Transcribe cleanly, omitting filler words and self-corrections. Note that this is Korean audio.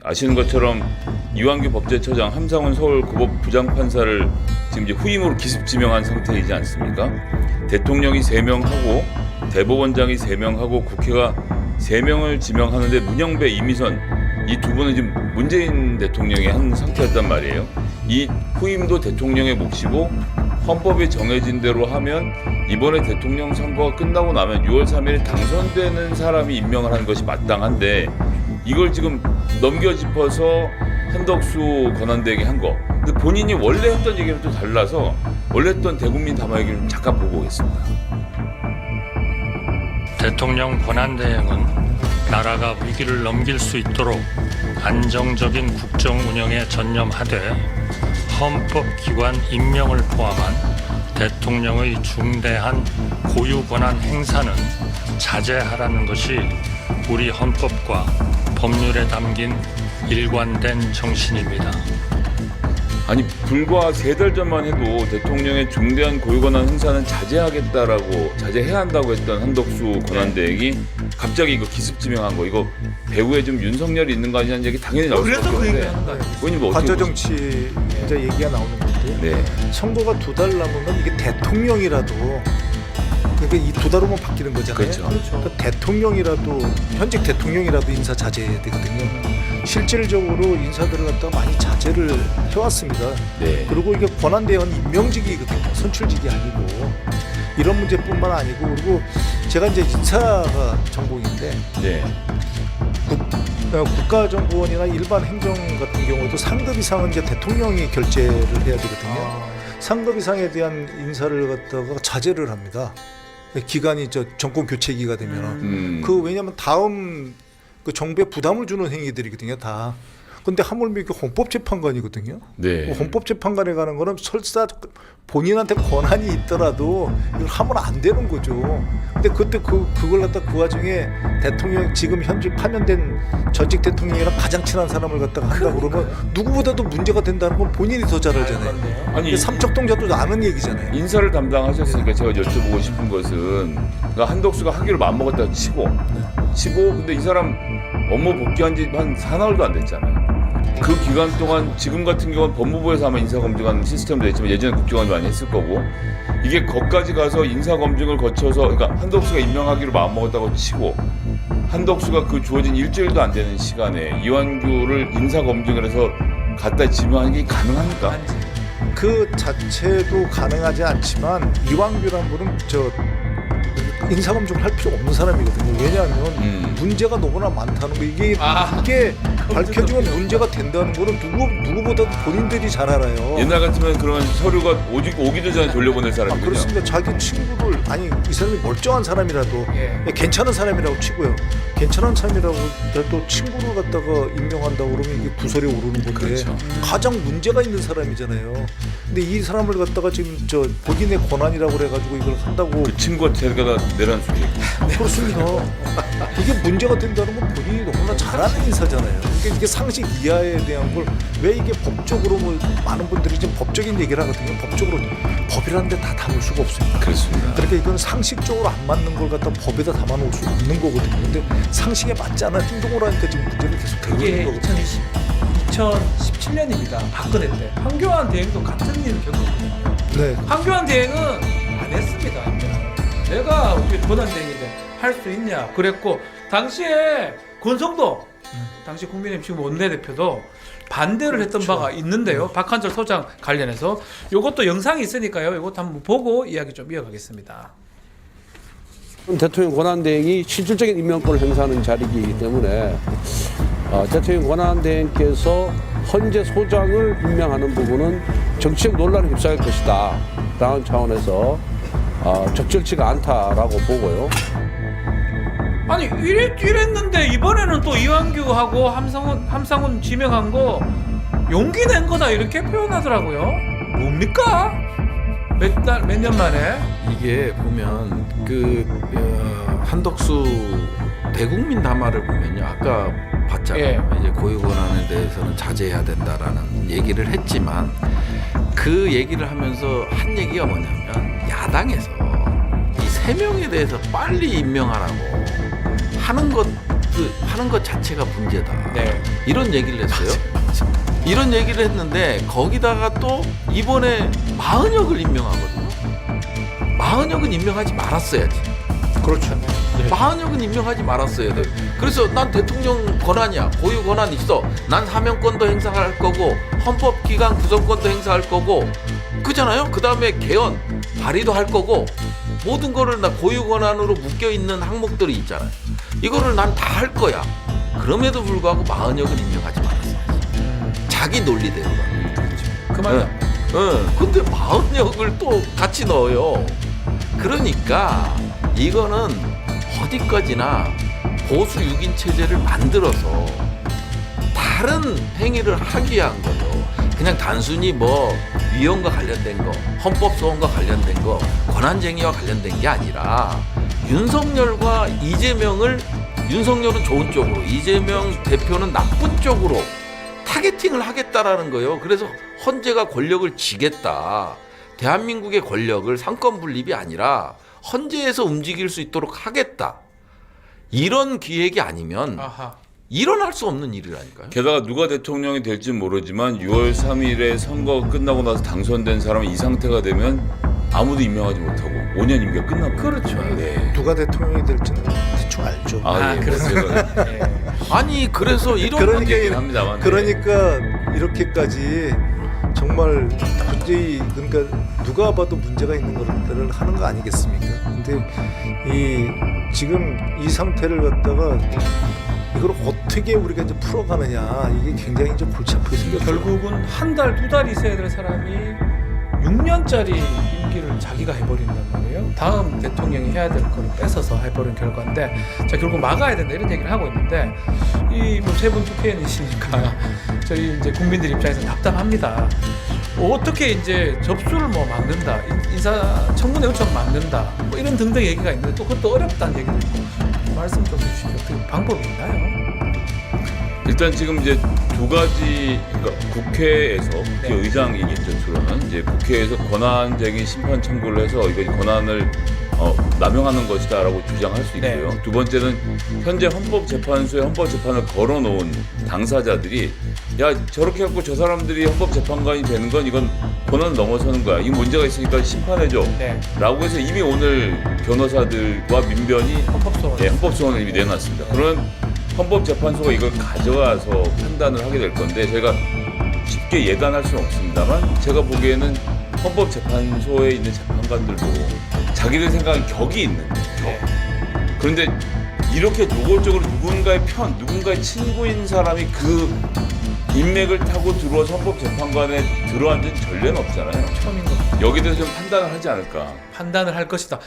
아시는 것처럼 이완규 법제처장, 함상훈 서울고법 부장판사를 지금 이제 후임으로 기습 지명한 상태이지 않습니까? 대통령이 3명하고 대법원장이 3명하고 국회가 3명을 지명하는데 문영배, 이미선 이 두 분은 지금 문재인 대통령이 한 상태였단 말이에요. 이 후임도 대통령의 몫이고 헌법이 정해진 대로 하면 이번에 대통령 선거가 끝나고 나면 6월 3일에 당선되는 사람이 임명을 하는 것이 마땅한데 이걸 지금 넘겨짚어서 한덕수 권한대행이 한 거. 근데 본인이 원래 했던 얘기랑 또 달라서 원래 했던 대국민 담화 얘기를 좀 잠깐 보고 오겠습니다. 대통령 권한대행은 나라가 위기를 넘길 수 있도록 안정적인 국정 운영에 전념하되 헌법기관 임명을 포함한 대통령의 중대한 고유 권한 행사는 자제하라는 것이 우리 헌법과 법률에 담긴 일관된 정신입니다. 아니 불과 3달 전만 해도 대통령의 중대한 고유권한 행사는 자제해야 한다고 했던 한덕수 권한대행이 갑자기 이거 기습 지명한 거 이거 배후에 좀 윤석열이 있는 거 아니냐는 얘기 당연히 나올 수 그래서 그 없는데 얘기하는 거예요. 의원님 뭐 관저 어떻게 정치 이제 얘기가 나오는 건데요. 네. 선거가 2달 남으면 이게 대통령이라도 그러니까 이 2달 후면 바뀌는 거잖아요. 그렇죠. 그러니까 대통령이라도 현직 대통령이라도 인사 자제해야 되거든요. 실질적으로 인사들을 갖다가 많이 자제를 해왔습니다. 네. 그리고 이게 권한대행은 임명직이거든요. 선출직이 아니고 이런 문제뿐만 아니고 그리고 제가 이제 인사가 전공인데 네. 국가정보원이나 일반 행정 같은 경우도 상급 이상은 이제 대통령이 결재를 해야 되거든요. 상급 이상에 대한 인사를 갖다가 자제를 합니다. 기간이 정권 교체기가 되면 그 왜냐하면 다음 그 정부에 부담을 주는 행위들이거든요, 다. 근데 하물며 이게 헌법재판관이거든요. 네. 헌법재판관에 가는 거는 설사 본인한테 권한이 있더라도 이걸 하면 안 되는 거죠. 근데 그때 그걸 갖다 그 와중에 대통령 지금 현직 파면된 전직 대통령이랑 가장 친한 사람을 갖다가 한다 그러면 누구보다도 문제가 된다는 건 본인이 더 잘 알잖아요. 아니 삼척동자도 아는 얘기잖아요. 인사를 담당하셨으니까 제가 여쭤보고 싶은 것은 그러니까 한덕수가 하기로 마음먹었다고 치고 근데 이 사람 업무 복귀한 지 한 4나흘도 안 됐잖아요. 그 기간 동안 지금 같은 경우는 법무부에서 아마 인사검증하는 시스템도 있지만 예전에 국정원이 많이 했을 거고 이게 거기까지 가서 인사검증을 거쳐서 그러니까 한덕수가 임명하기로 마음먹었다고 치고 한덕수가 그 주어진 일주일도 안 되는 시간에 이완규를 인사검증을 해서 갖다 지명하는 게 가능합니까? 그 자체도 가능하지 않지만 이완규란 분은 인사검증을 할 필요 없는 사람이거든요. 왜냐하면 문제가 너무나 많다는 거 이게 밝혀지면 문제가 된다는 거는 누구보다도 본인들이 잘 알아요. 옛날 같으면 그런 서류가 오기도 전에 돌려보낼 사람이거든요. 그렇습니다. 자기 친구를 이 사람이 멀쩡한 사람이라도 괜찮은 사람이라고 치고요. 괜찮은 사람이라고 또 친구를 갖다가 임명한다고 그러면 이게 구설에 오르는 건데 그렇죠. 가장 문제가 있는 사람이잖아요. 근데 이 사람을 갖다가 지금 본인의 권한이라고 그래가지고 이걸 한다고 그 친구가 데려다 내라는 소리. 그렇습니다. 이게 문제가 된다는 건 본인이 너무나 잘하는 인사잖아요. 그러니까 이게 상식 이하에 대한 걸 왜 이게 법적으로 많은 분들이 지금 법적인 얘기를 하거든요. 법적으로 법이라는 데 다 담을 수가 없습니다. 그렇습니다. 그러니까 이건 상식적으로 안 맞는 걸 갖다 법에다 담아놓을 수 없는 거거든요. 근데 상식에 맞지 않은 행동을 하니까 지금 문제가 계속 되고 그게 있는 거거든요. 2017년입니다. 박근혜 때 황교안 대행도 같은 일을 겪었거든요. 네. 황교안 대행은 안 했습니다. 내가 어떻게 권한대행인데 할 수 있냐 그랬고 당시에 권성도 당시 국민의힘 지금 원내대표도 반대를 했던 바가 있는데요. 박한철 소장 관련해서 이것도 영상이 있으니까요. 이것도 한번 보고 이야기 좀 이어가겠습니다. 대통령 권한대행이 실질적인 임명권을 행사하는 자리이기 때문에 대통령 권한대행께서 헌재 소장을 임명하는 부분은 정치적 논란에 휩싸일 것이다 라는 차원에서 적절치가 않다라고 보고요. 아니 이랬는데 이번에는 또 이완규하고 함상훈 지명한 거 용기 낸 거다 이렇게 표현하더라고요. 뭡니까? 몇 년 만에? 이게 보면 한덕수 대국민 담화를 보면요. 아까 봤잖아요. 이제 고유 권한에 대해서는 자제해야 된다라는 얘기를 했지만 그 얘기를 하면서 한 얘기가 뭐냐면 야당에서 이 3명에 대해서 빨리 임명하라고 하는 것을 그 하는 것 자체가 문제다. 네. 이런 얘기를 했어요. 이런 얘기를 했는데 거기다가 또 이번에 마은혁을 임명하거든요. 마은혁은 임명하지 말았어야지. 그렇죠. 마은혁은 임명하지 말았어야 돼. 그래서 난 대통령 권한이야. 고유 권한 있어. 난 사명권도 행사할 거고 헌법기관 구성권도 행사할 거고 그잖아요. 그 다음에 개헌 발의도 할 거고 모든 거를 나 고유 권한으로 묶여 있는 항목들이 있잖아요. 이거를 난 다 할 거야. 그럼에도 불구하고 마은혁은 임명하지 말았어야지. 자기 논리대로. 그 말이야. 근데 마은혁을 또 같이 넣어요. 그러니까 이거는 어디까지나 보수 6인 체제를 만들어서 다른 행위를 하기 위한 거죠. 그냥 단순히 뭐 위헌과 관련된 거, 헌법 소원과 관련된 거, 권한쟁의와 관련된 게 아니라 윤석열과 이재명을 윤석열은 좋은 쪽으로, 이재명 대표는 나쁜 쪽으로 타겟팅을 하겠다라는 거예요. 그래서 헌재가 권력을 쥐겠다. 대한민국의 권력을 상권 분립이 아니라 헌재에서 움직일 수 있도록 하겠다. 이런 기획이 아니면 아하. 일어날 수 없는 일이라니까요. 게다가 누가 대통령이 될지 모르지만 6월 3일에 선거가 끝나고 나서 당선된 사람은 이 상태가 되면 아무도 임명하지 못하고 5년 임기가 끝나고. 그렇죠. 네. 누가 대통령이 될지는 대충 알죠. 아, 예. 그렇습니다. 예. 아니 그래서 이런 그러니까 얘기는 합니다만. 네. 그러니까 이렇게까지 정말 도저히 그러니까 누가 봐도 문제가 있는 것들을 하는 거 아니겠습니까? 근데 지금 이 상태를 갖다가 이걸 어떻게 우리가 이제 풀어가느냐 이게 굉장히 좀 골치 아프게 생겼어요. 결국은 한 달, 두 달 있어야 될 사람이 6년짜리 임기를 자기가 해버린단 말이에요. 다음 대통령이 해야 될 거를 뺏어서 해버린 결과인데, 자 결국 막아야 된다 이런 얘기를 하고 있는데, 이뭐 세 분 국회의원이시니까 저희 이제 국민들 입장에서 답답합니다. 어떻게 이제 접수를 뭐 막는다, 인사 청문회 요청 막는다, 뭐 이런 등등 얘기가 있는데 또 그것도 어렵다는 얘기도 있고, 말씀 좀 해주시죠. 어떻게 방법이 있나요? 일단 지금 이제 두 가지, 그러니까 국회에서 국회의장 얘기죠 주로는 이제 국회에서 권한쟁의 심판 청구를 해서 이거 권한을 남용하는 것이다라고 주장할 수 있고요. 네. 두 번째는 현재 헌법재판소에 헌법재판을 걸어놓은 당사자들이 야 저렇게 해갖고 저 사람들이 헌법재판관이 되는 건 이건 권한을 넘어서는 거야. 이 문제가 있으니까 심판해줘. 네. 라고 해서 이미 오늘 변호사들과 민변이 헌법소원. 네, 헌법소원을 이미 내놨습니다. 그런 헌법재판소가 이걸 가져와서 판단을 하게 될 건데 저희가 쉽게 예단할 수는 없습니다만 제가 보기에는 헌법재판소에 있는 재판관들도 자기들 생각엔 격이 있는 격. 그런데 이렇게 노골적으로 누군가의 친구인 사람이 그 인맥을 타고 들어와서 헌법재판관에 들어앉은 전례는 없잖아요. 처음인 것 같아요. 여기에 대해서 좀 판단을 하지 않을까. 판단을 할 것이다.